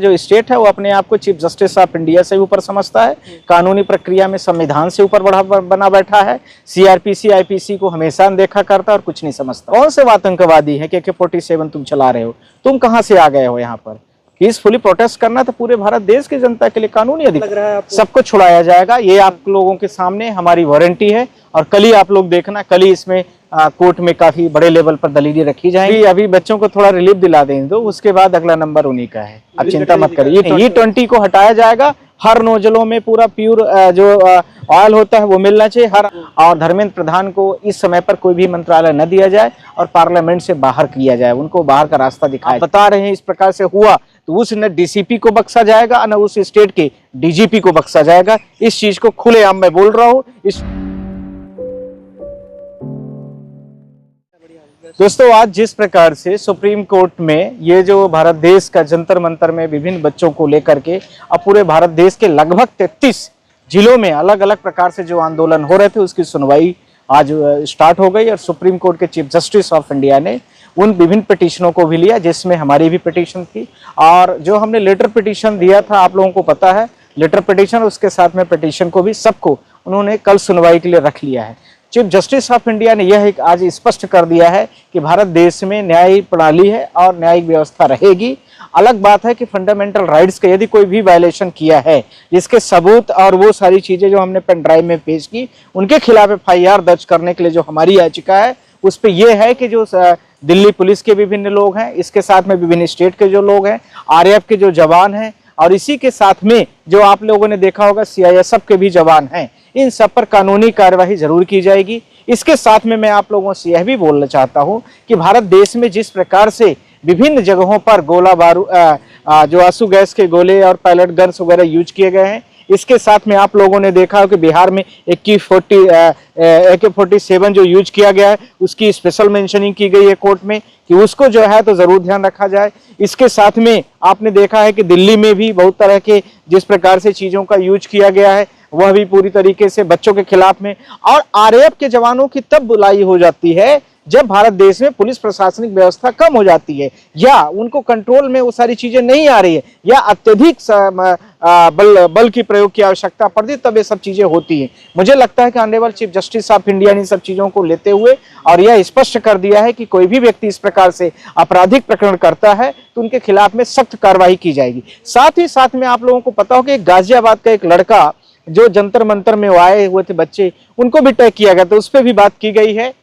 जो स्टेट है वो अपने आप को चीफ जस्टिस ऑफ इंडिया से ऊपर समझता है, कानूनी प्रक्रिया में संविधान से ऊपर बना बैठा है, सीआरपीसी आईपीसी को हमेशा अनदेखा करता है और कुछ नहीं समझता। कौन से आतंकवादी है कि AK-47 तुम चला रहे हो? तुम कहां से आ गए हो यहाँ पर? पीसफुली प्रोटेस्ट करना था पूरे भारत देश की जनता के लिए कानूनी अधिकार, सबको छुड़ाया जाएगा। ये आप लोगों के सामने हमारी वारंटी है और कल ही आप लोग देखना, कल ही इसमें कोर्ट में काफी बड़े लेवल पर दलीलें रखी जाएंगी। अभी बच्चों को थोड़ा रिलीफ दिला दें दो, उसके बाद अगला नंबर उन्हीं का है, आप चिंता मत करिए। E20 को हटाया जाएगा, हर नोजलों में पूरा प्योर जो ऑयल होता है वो मिलना चाहिए और धर्मेंद्र प्रधान को इस समय पर कोई भी मंत्रालय न दिया जाए और पार्लियामेंट से बाहर किया जाए, उनको बाहर का रास्ता दिखाया। बता रहे हैं इस प्रकार से हुआ तो उस न DCP को बख्शा जाएगा न उस स्टेट के DGP को बख्शा जाएगा। इस चीज को खुलेआम मैं बोल रहा हूँ। दोस्तों, आज जिस प्रकार से सुप्रीम कोर्ट में ये जो भारत देश का जंतर मंतर में विभिन्न बच्चों को लेकर के अब पूरे भारत देश के लगभग 33 जिलों में अलग अलग प्रकार से जो आंदोलन हो रहे थे उसकी सुनवाई आज स्टार्ट हो गई और सुप्रीम कोर्ट के चीफ जस्टिस ऑफ इंडिया ने उन विभिन्न पिटीशनों को भी लिया, जिसमें हमारी भी पिटीशन थी और जो हमने लेटर पिटीशन दिया था, आप लोगों को पता है लेटर पिटीशन, उसके साथ में पिटीशन को भी सबको उन्होंने कल सुनवाई के लिए रख लिया है। चीफ जस्टिस ऑफ इंडिया ने यह आज स्पष्ट कर दिया है कि भारत देश में न्यायिक प्रणाली है और न्यायिक व्यवस्था रहेगी। अलग बात है कि फंडामेंटल राइट्स का यदि कोई भी वायलेशन किया है, जिसके सबूत और वो सारी चीजें जो हमने पेन ड्राइव में पेश की, उनके खिलाफ FIR दर्ज करने के लिए जो हमारी याचिका है उस पे ये है कि जो दिल्ली पुलिस के विभिन्न लोग हैं, इसके साथ में विभिन्न स्टेट के जो लोग हैं, RAF के जो जवान हैं और इसी के साथ में जो आप लोगों ने देखा होगा CISF के भी जवान हैं, इन सब पर कानूनी कार्यवाही जरूर की जाएगी। इसके साथ में मैं आप लोगों से यह भी बोलना चाहता हूं कि भारत देश में जिस प्रकार से विभिन्न जगहों पर गोला बारूद जो आंसू गैस के गोले और पैलेट गन्स वगैरह यूज किए गए हैं, इसके साथ में आप लोगों ने देखा हो कि बिहार में AK-47 जो यूज किया गया है उसकी स्पेशल मेंशनिंग की गई है कोर्ट में कि उसको जो है तो जरूर ध्यान रखा जाए। इसके साथ में आपने देखा है कि दिल्ली में भी बहुत तरह के जिस प्रकार से चीजों का यूज किया गया है वह भी पूरी तरीके से बच्चों के खिलाफ में, और RAF के जवानों की तब बुलाई हो जाती है जब भारत देश में पुलिस प्रशासनिक व्यवस्था कम हो जाती है या उनको कंट्रोल में वो सारी चीजें नहीं आ रही है या अत्यधिक बल की प्रयोग की आवश्यकता पड़ती है, तब ये सब चीजें होती हैं। मुझे लगता है कि honourable chief justice of India ने सब चीजों को लेते हुए और यह स्पष्ट कर दिया है कि कोई भी व्यक्ति इस प्रकार से आपराधिक प्रकरण करता है तो उनके खिलाफ में सख्त कार्रवाई की जाएगी। साथ ही साथ में आप लोगों को पता हो कि गाजियाबाद का एक लड़का जो जंतर मंतर में आए हुए थे बच्चे, उनको भी टैग किया गया, तो उस पर भी बात की गई है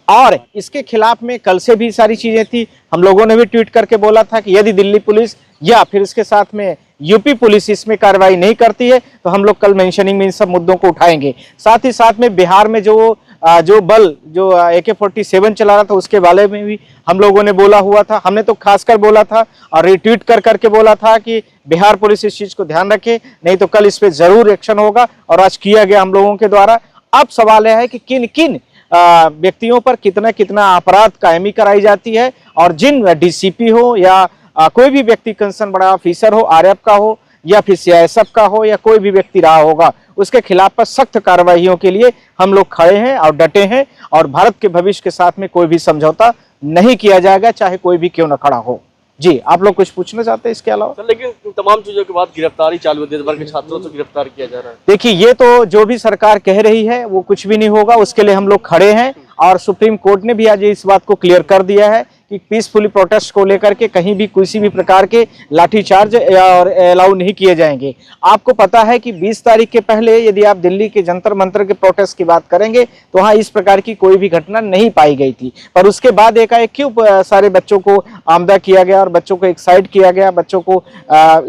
और इसके खिलाफ में कल से भी सारी चीजें थी। हम लोगों ने भी ट्वीट करके बोला था कि यदि दिल्ली पुलिस या फिर इसके साथ में यूपी पुलिस इसमें कार्रवाई नहीं करती है तो हम लोग कल मेंशनिंग में इन सब मुद्दों को उठाएंगे। साथ ही साथ में बिहार में जो बल जो AK-47 चला रहा था उसके बारे में भी हम लोगों ने बोला हुआ था। हमने तो खासकर बोला था और रिट्वीट करके बोला था कि बिहार पुलिस इस चीज को ध्यान रखे, नहीं तो कल इस पे जरूर एक्शन होगा और आज किया गया हम लोगों के द्वारा। अब सवाल यह है कि किन किन व्यक्तियों पर कितना कितना अपराध कायमी कराई जाती है और जिन DCP हो या कोई भी व्यक्ति कंसर्न बड़ा ऑफिसर हो, RAF का हो या फिर CISF का हो या कोई भी व्यक्ति रहा होगा, उसके खिलाफ पर सख्त कार्रवाइयों के लिए हम लोग खड़े हैं और डटे हैं और भारत के भविष्य के साथ में कोई भी समझौता नहीं किया जाएगा, चाहे कोई भी क्यों न खड़ा हो। जी, आप लोग कुछ पूछना चाहते हैं इसके अलावा? लेकिन तमाम चीजों के बाद गिरफ्तारी चालू है, देश भर के छात्रों को गिरफ्तार किया जा रहा है। देखिए, ये तो जो भी सरकार कह रही है वो कुछ भी नहीं होगा, उसके लिए हम लोग खड़े हैं और सुप्रीम कोर्ट ने भी आज इस बात को क्लियर कर दिया है कि पीसफुली प्रोटेस्ट को लेकर के कहीं भी किसी भी प्रकार के लाठीचार्ज और अलाउ नहीं किए जाएंगे। आपको पता है कि 20 तारीख के पहले यदि आप दिल्ली के जंतर मंतर के प्रोटेस्ट की बात करेंगे तो वहाँ इस प्रकार की कोई भी घटना नहीं पाई गई थी, पर उसके बाद एकाएक क्यों सारे बच्चों को आमदा किया गया और बच्चों को एक्साइट किया गया, बच्चों को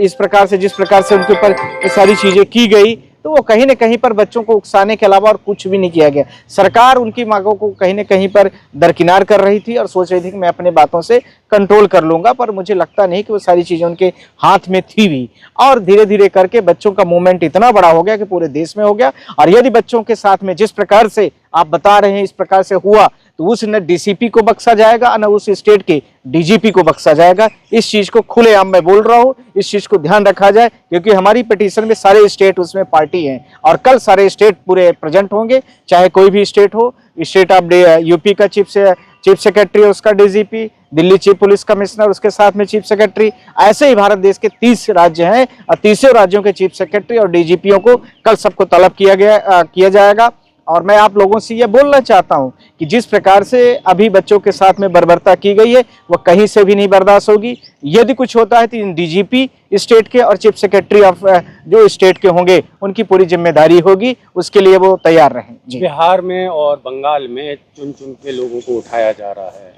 इस प्रकार से जिस प्रकार से उनके ऊपर ये सारी चीजें की गई, तो वो कहीं न कहीं पर बच्चों को उकसाने के अलावा और कुछ भी नहीं किया गया। सरकार उनकी मांगों को कहीं न कहीं पर दरकिनार कर रही थी और सोच रही थी कि मैं अपने बातों से कंट्रोल कर लूंगा, पर मुझे लगता नहीं कि वो सारी चीजें उनके हाथ में थी भी और धीरे धीरे करके बच्चों का मूवमेंट इतना बड़ा हो गया कि पूरे देश में हो गया। और यदि बच्चों के साथ में जिस प्रकार से आप बता रहे हैं इस प्रकार से हुआ तो उस न DCP को बख्शा जाएगा न उस स्टेट के DGP को बख्शा जाएगा। इस चीज को खुलेआम मैं बोल रहा हूँ, इस चीज को ध्यान रखा जाए क्योंकि हमारी पिटीशन में सारे स्टेट उसमें पार्टी हैं और कल सारे स्टेट पूरे प्रेजेंट होंगे, चाहे कोई भी स्टेट हो। स्टेट ऑफ यूपी का चीफ सेक्रेटरी, उसका DGP, Delhi chief police commissioner, उसके साथ में चीफ सेक्रेटरी, ऐसे ही भारत देश के 30 राज्य हैं और 30 राज्यों के चीफ सेक्रेटरी और डीजीपीओं को कल सबको तलब किया जाएगा। और मैं आप लोगों से ये बोलना चाहता हूं कि जिस प्रकार से अभी बच्चों के साथ में बर्बरता की गई है वह कहीं से भी नहीं बर्दाश्त होगी। यदि कुछ होता है तो इन डीजीपी स्टेट के और चीफ सेक्रेटरी ऑफ जो स्टेट के होंगे उनकी पूरी जिम्मेदारी होगी, उसके लिए वो तैयार रहें। जी। बिहार में और बंगाल में चुन चुन के लोगों को उठाया जा रहा है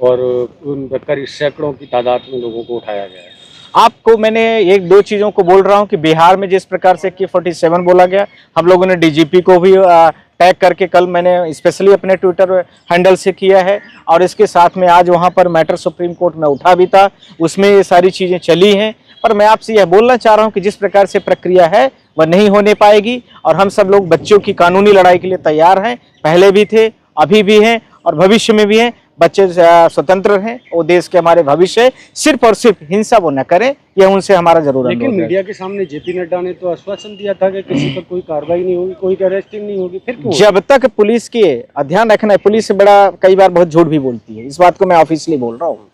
और उन करीब सैकड़ों की तादाद में लोगों को उठाया गया है। आपको मैंने एक दो चीजों को बोल रहा हूं कि बिहार में जिस प्रकार से K47 बोला गया, हम लोगों ने डीजीपी को भी टैग करके कल मैंने स्पेशली अपने ट्विटर हैंडल से किया है और इसके साथ में आज वहां पर मैटर सुप्रीम कोर्ट में उठा भी था, उसमें ये सारी चीजें चली हैं। पर मैं आपसे यह बोलना चाह रहा हूं कि जिस प्रकार से प्रक्रिया है वह नहीं होने पाएगी और हम सब लोग बच्चों की कानूनी लड़ाई के लिए तैयार हैं, पहले भी थे, अभी भी हैं और भविष्य में भी हैं। बच्चे स्वतंत्र हैं, वो देश के हमारे भविष्य है, सिर्फ और सिर्फ हिंसा वो न करें, यह उनसे हमारा जरूर अनुरोध है। लेकिन मीडिया के सामने जेपी नड्डा ने तो आश्वासन दिया था कि किसी पर कोई कार्रवाई नहीं होगी, कोई अरेस्टिंग नहीं होगी, फिर क्यों? जब तक पुलिस के ध्यान रखना है, पुलिस से बड़ा कई बार बहुत झूठ भी बोलती है, इस बात को मैं ऑफिशियली बोल रहा हूँ।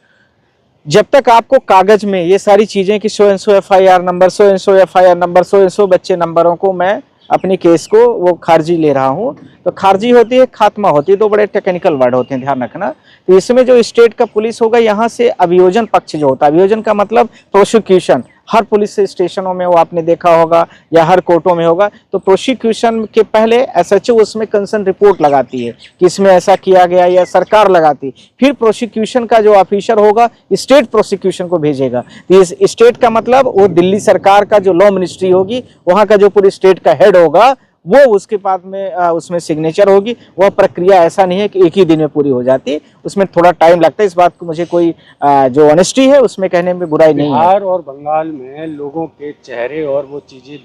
जब तक आपको कागज में ये सारी चीजें कि so and so FIR number, so and so FIR number, so and so बच्चे नंबरों को मैं अपनी केस को वो खारिजी ले रहा हूँ, तो खारिजी होती है, खात्मा होती है, तो बड़े टेक्निकल वर्ड होते हैं, ध्यान रखना। तो इसमें जो स्टेट का पुलिस होगा, यहाँ से अभियोजन पक्ष जो होता है, अभियोजन का मतलब प्रोसिक्यूशन, हर पुलिस स्टेशनों में वो आपने देखा होगा या हर कोर्टों में होगा, तो प्रोसिक्यूशन के पहले SHO उसमें कंसर्न रिपोर्ट लगाती है कि इसमें ऐसा किया गया या सरकार लगाती, फिर प्रोसिक्यूशन का जो ऑफिसर होगा स्टेट प्रोसिक्यूशन को भेजेगा। तो इस स्टेट का मतलब वो दिल्ली सरकार का जो लॉ मिनिस्ट्री होगी, वहाँ का जो पूरी स्टेट का हेड होगा, वो उसके बाद में उसमें सिग्नेचर होगी। वह प्रक्रिया ऐसा नहीं है कि एक ही दिन में पूरी हो जाती, उसमें थोड़ा टाइम लगता है। इस बात को मुझे कोई जो ऑनेस्टी है उसमें कहने में बुराई नहीं है। बिहार और बंगाल में लोगों के चेहरे और वो चीजें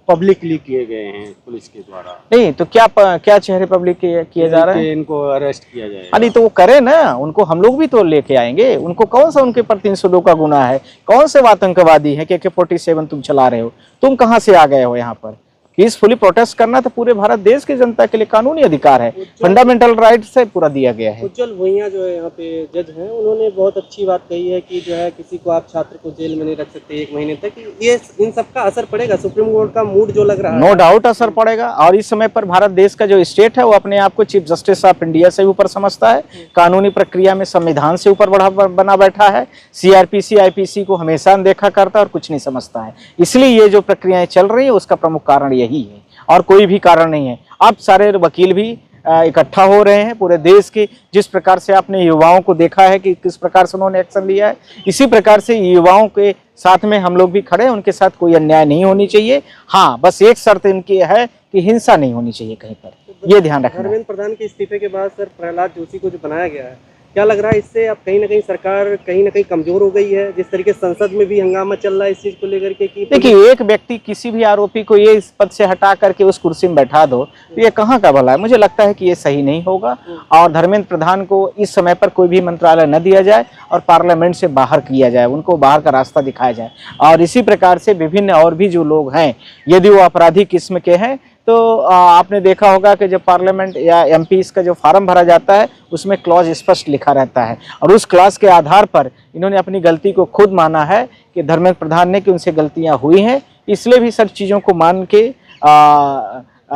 पब्लिकली किए गए हैं पुलिस के द्वारा। नहीं तो क्या चेहरे पब्लिक किए जा रहे हैं? इनको अरेस्ट किया जाए। अरे तो वो करे ना, उनको हम लोग भी तो लेके आएंगे। उनको कौन सा उनके पर 302 का गुना है? कौन से आतंकवादी है? AK-47 तुम चला रहे हो? तुम कहाँ से आ गए हो यहाँ पर? पीसफुली प्रोटेस्ट करना तो पूरे भारत देश की जनता के लिए कानूनी अधिकार है, फंडामेंटल राइट से पूरा दिया गया है। उज्जवल भुइयां जो है यहाँ पे जज हैं, उन्होंने बहुत अच्छी बात कही है कि जो है किसी को आप छात्र को जेल में नहीं रख सकते 1 महीने तक। ये इन सब का असर पड़ेगा, सुप्रीम कोर्ट का मूड जो लग रहा है। नो डाउट असर पड़ेगा। और इस समय पर भारत देश का जो स्टेट है वो अपने आप को चीफ जस्टिस ऑफ इंडिया से ऊपर समझता है, कानूनी प्रक्रिया में संविधान से ऊपर बना बैठा है, CRPC IPC को हमेशा देखा करता है और कुछ नहीं समझता है। इसलिए ये जो प्रक्रियाएं चल रही है उसका प्रमुख कारण यही है और कोई भी कारण नहीं है। अब सारे वकील भी इकट्ठा हो रहे हैं पूरे देश के। जिस प्रकार से आपने युवाओं को देखा है कि किस प्रकार से उन्होंने एक्शन लिया है, इसी प्रकार से युवाओं के साथ में हम लोग भी खड़े हैं। उनके साथ कोई अन्याय नहीं होनी चाहिए। हाँ, बस एक शर्त इनकी है कि हिंसा नहीं होनी चाहिए कहीं पर, ये ध्यान रखना। धर्मेंद्र प्रधान के इस्तीफे के बाद सर प्रहलाद जोशी को जो बनाया गया है, क्या लग रहा है इससे अब कहीं ना कहीं सरकार कहीं ना कहीं कमजोर हो गई है? जिस तरीके से संसद में भी हंगामा चल रहा है इस चीज को लेकर के कि देखिए, एक व्यक्ति किसी भी आरोपी को ये इस पद से हटा करके उस कुर्सी में बैठा दो तो ये कहाँ का भला है? मुझे लगता है कि ये सही नहीं होगा और धर्मेंद्र प्रधान को इस समय पर कोई भी मंत्रालय न दिया जाए और पार्लियामेंट से बाहर किया जाए, उनको बाहर का रास्ता दिखाया जाए। और इसी प्रकार से विभिन्न और भी जो लोग हैं, यदि वो आपराधिक किस्म के हैं तो आपने देखा होगा कि जब पार्लियामेंट या MPs का जो फार्म भरा जाता है उसमें क्लॉज स्पष्ट लिखा रहता है और उस क्लॉज के आधार पर इन्होंने अपनी गलती को खुद माना है कि धर्मेंद्र प्रधान ने कि उनसे गलतियां हुई हैं। इसलिए भी सब चीज़ों को मान के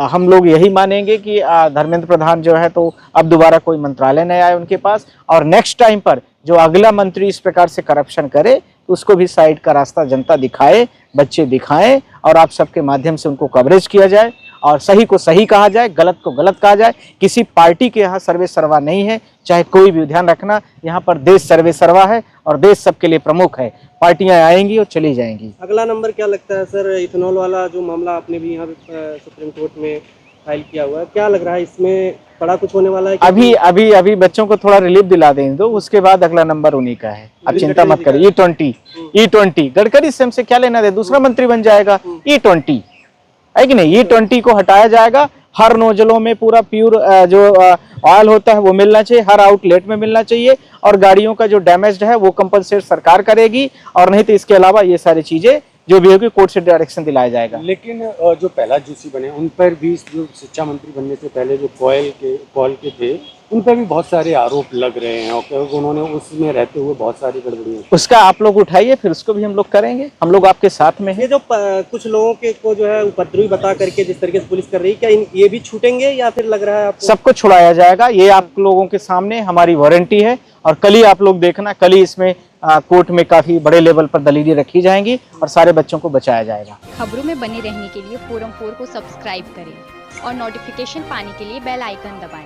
हम लोग यही मानेंगे कि धर्मेंद्र प्रधान जो है तो अब दोबारा कोई मंत्रालय नहीं आए उनके पास और नेक्स्ट टाइम पर जो अगला मंत्री इस प्रकार से करप्शन करे तो उसको भी साइड का रास्ता जनता दिखाए, बच्चे दिखाएं और आप सबके माध्यम से उनको कवरेज किया जाए और सही को सही कहा जाए, गलत को गलत कहा जाए। किसी पार्टी के यहाँ सर्वे सर्वा नहीं है, चाहे कोई भी। ध्यान रखना, यहाँ पर देश सर्वे सर्वा है और देश सबके लिए प्रमुख है। पार्टियां आएंगी और चली जाएंगी। अगला नंबर क्या लगता है सर? इथेनॉल वाला जो मामला आपने भी यहाँ पे सुप्रीम कोर्ट में फाइल किया हुआ है, क्या लग रहा है इसमें बड़ा कुछ होने वाला है? अभी बच्चों को थोड़ा रिलीफ दिला दें दो, उसके बाद अगला नंबर उन्हीं का है। आप चिंता मत करिए। E20 गडकरी से हमसे क्या लेना दे, दूसरा मंत्री बन जाएगा। E20 है कि नहीं? E20 को हटाया जाएगा। हर नोजलों में पूरा प्योर जो ऑयल होता है वो मिलना चाहिए, हर आउटलेट में मिलना चाहिए और गाड़ियों का जो डैमेज्ड है वो कंपनसेट सरकार करेगी और नहीं तो इसके अलावा ये सारी चीजें जो भी होगी कोर्ट से डायरेक्शन दिलाया जाएगा। लेकिन जो पहला जोशी बने उन पर भी, जो शिक्षा मंत्री बनने से पहले जो कॉल के थे, उन पर भी बहुत सारे आरोप लग रहे हैं और क्योंकि उन्होंने उसमें रहते हुए बहुत सारी गड़बड़ियां। उसका आप लोग उठाइए, फिर उसको भी हम लोग करेंगे, हम लोग आपके साथ में ये हैं। जो कुछ लोगों के को जो है उपद्रवी बता करके जिस तरीके से पुलिस कर रही है, क्या ये भी छूटेंगे या फिर लग रहा है आपको? सबको छुड़ाया जाएगा, ये आप लोगों के सामने हमारी वारंटी है। और कल ही आप लोग देखना, कल ही इसमें कोर्ट में काफी बड़े लेवल पर दलीलें रखी जाएंगी और सारे बच्चों को बचाया जाएगा। खबरों में बने रहने के लिए फोरम 4 को सब्सक्राइब करें और नोटिफिकेशन पाने के लिए बेल आइकन दबाएं।